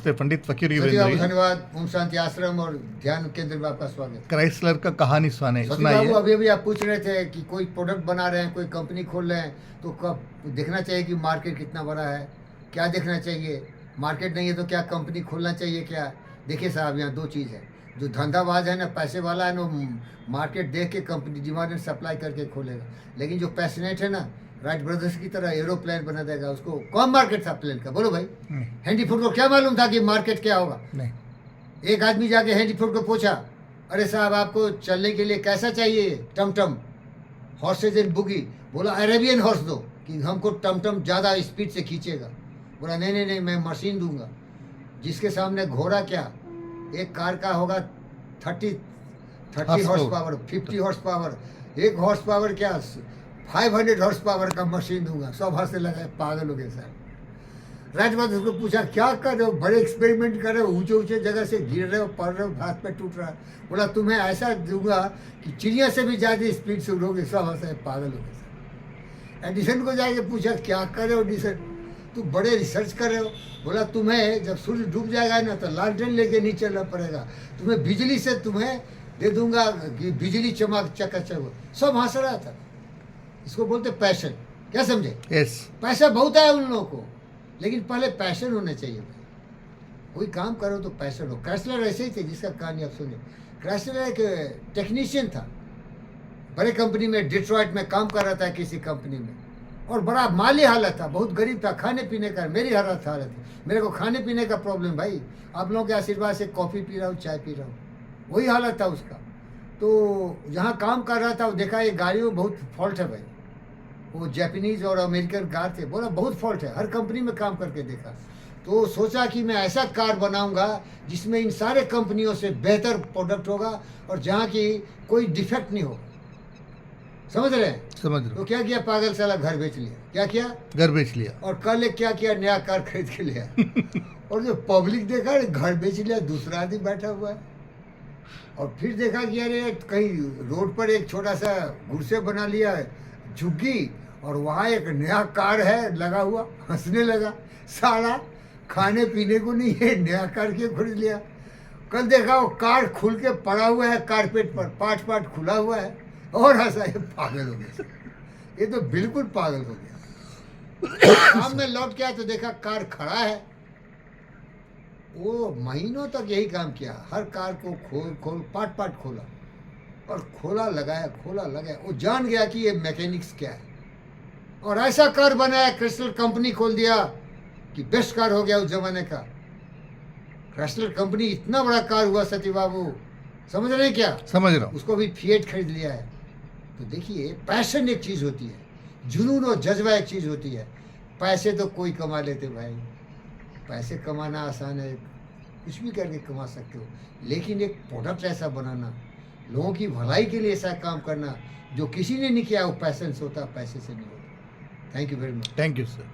नमस्ते पंडित फकीर सचिव वीरेंद्र बाबू जी। धन्यवाद। ओम शांति आश्रम और ध्यान केंद्र में आपका स्वागत। क्राइसलर का कहानी सचिव बाबू सुनाइए। अभी अभी आप पूछ रहे थे कि कोई प्रोडक्ट बना रहे हैं, कोई कंपनी खोल रहे हैं, तो कब देखना चाहिए कि मार्केट कितना बड़ा है, क्या देखना चाहिए। मार्केट नहीं है तो क्या कंपनी खोलना चाहिए क्या। देखिए साहब, यहाँ दो चीज़ है। जो धंधाबाज है ना, पैसे वाला है ना, मार्केट देख के कंपनी डिमांड एंड सप्लाई करके खोलेगा। लेकिन जो पैशनेट है ना, राइट ब्रदर्स की तरह एरोप्लेन बना देगा। उसको कौन मार्केट था प्लेन का, बोलो भाई। हैंडी फूड को क्या मालूम था कि मार्केट क्या होगा। नहीं, एक आदमी जाके हैंडी फूड को पूछा, अरे साहब आपको चलने के लिए कैसा चाहिए, टमटम, हॉर्सेज एंड बुगी। बोला अरेबियन हॉर्स दो कि हमको टमटम ज़्यादा स्पीड से खींचेगा। बोला नहीं नहीं नहीं, मैं मशीन दूंगा। जिसके सामने घोड़ा क्या, एक कार का होगा 30 हॉर्स पावर, 50 हॉर्स पावर, एक हॉर्स पावर क्या 500 हॉर्स पावर का मशीन दूंगा। सब हंसने लगा, पागल हो गए साहब। राजबाद उसको पूछा क्या कर रहे हो, बड़े एक्सपेरिमेंट कर रहे हो, ऊंचे ऊंचे जगह से गिर रहे हो, पड़ रहे हो, हाथ पे टूट रहा है। बोला तुम्हें ऐसा दूंगा कि चिड़िया से भी ज़्यादा स्पीड से उड़ोगे। सब हंसे, पागल हो गए साहब। एडिसन को जाके पूछा क्या कर रहे हो एडिसन, तुम बड़े रिसर्च कर रहे हो। बोला तुम्हें जब सूर्य डूब जाएगा ना तो लालटेन लेके नहीं चलना पड़ेगा, तुम्हें बिजली से तुम्हें दे दूंगा कि बिजली चमक चकाचक हो। सब हंस रहा था। इसको बोलते पैशन। क्या समझे। यस, पैसा बहुत है उन लोगों को, लेकिन पहले पैशन होना चाहिए भाई। कोई काम करो तो पैशन हो। क्राइसलर ऐसे ही थे जिसका कहानी आप सुने। क्राइसलर एक टेक्नीशियन था, बड़े कंपनी में, डिट्रॉइट में काम कर रहा था किसी कंपनी में, और बड़ा माली हालत था, बहुत गरीब था, खाने पीने का। मेरी हालत थी, मेरे को खाने पीने का प्रॉब्लम भाई। आप लोगों के आशीर्वाद से कॉफ़ी पी रहा हूँ, चाय पी रहा हूँ, वही हालत था उसका। तो जहाँ काम कर रहा था वो देखा ये गाड़ियों में बहुत फॉल्ट है भाई। वो जापानीज और अमेरिकन कार थे। बोला बहुत फॉल्ट है, हर कंपनी में काम करके देखा। तो सोचा कि मैं ऐसा कार बनाऊंगा जिसमें इन सारे कंपनियों से बेहतर प्रोडक्ट होगा और जहाँ की कोई डिफेक्ट नहीं होगा। समझ रहे हैं। समझ रहे तो क्या किया पागल साला, घर बेच लिया। क्या किया, घर बेच लिया। और कल एक क्या किया, नया कार खरीद के लिया। और जो पब्लिक देखा घर बेच लिया, दूसरा आदमी बैठा हुआ है। और फिर देखा कि अरे कहीं रोड पर एक छोटा सा गुड़से बना लिया है, झुग्गी, और वहाँ एक नया कार है लगा हुआ। हंसने लगा साला, खाने पीने को नहीं है, नया कार क्यों खरीद लिया। कल देखा वो कार खुल के पड़ा हुआ है कारपेट पर, पार्ट खुला हुआ है, और हंसा। ये पागल हो गया, ये तो बिल्कुल पागल हो गया। शाम में लौट के आया तो देखा कार खड़ा है। वो महीनों तक यही काम किया, हर कार को खोल पार्ट खोला, और खोला लगाया। वो जान गया कि ये मैकेनिक्स क्या है, और ऐसा कार बनाया। क्राइसलर कंपनी खोल दिया कि बेस्ट कार हो गया उस जमाने का। क्राइसलर कंपनी इतना बड़ा कार हुआ सचिव बाबू, समझ रहे हैं क्या। समझ रहा हूँ। उसको भी फिएट खरीद लिया है। तो देखिए पैशन एक चीज़ होती है, जुनून और जज्बा एक चीज़ होती है। पैसे तो कोई कमा लेते भाई, पैसे कमाना आसान है, कुछ भी करके कमा सकते हो। लेकिन एक प्रोडक्ट ऐसा बनाना, लोगों की भलाई के लिए ऐसा काम करना जो किसी ने नहीं किया, वो पैशन से होता, पैसे से नहीं होता। Thank you very much. Thank you sir.